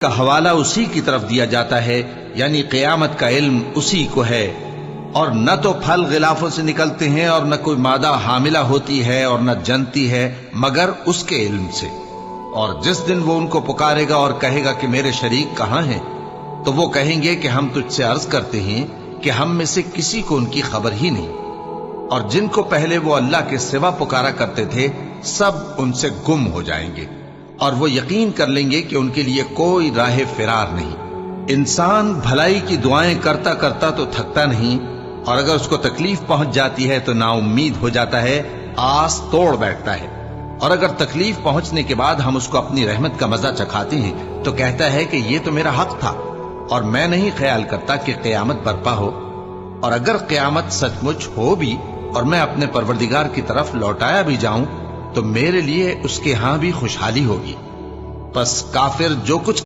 का हवाला उसी की तरफ दिया जाता है, यानी क़यामत का इल्म उसी को है। और न तो फल गिलाफों से निकलते हैं और न कोई मादा हामिला होती है और न जनती है मगर उसके इल्म से। और जिस दिन वो उनको पुकारेगा और कहेगा कि मेरे शरीक कहाँ हैं, तो वो कहेंगे कि हम तुझसे अर्ज करते हैं कि हम में से किसी को उनकी खबर ही नहीं। और जिनको पहले वो अल्लाह के सिवा पुकारा करते थे सब उनसे गुम हो जाएंगे और वो यकीन कर लेंगे कि उनके लिए कोई राह फिरार नहीं। इंसान भलाई की दुआएं करता करता तो थकता नहीं, और अगर उसको तकलीफ पहुंच जाती है तो नाउम्मीद हो जाता है, आस तोड़ बैठता है। और अगर तकलीफ पहुंचने के बाद हम उसको अपनी रहमत का मजा चखाते हैं तो कहता है कि ये तो मेरा हक था और मैं नहीं ख्याल करता कि क़यामत बर्पा हो। और अगर क़यामत सचमुच हो भी और मैं अपने परवरदिगार की तरफ लौटाया भी जाऊं तो मेरे लिए उसके यहां भी खुशहाली होगी। बस काफिर जो कुछ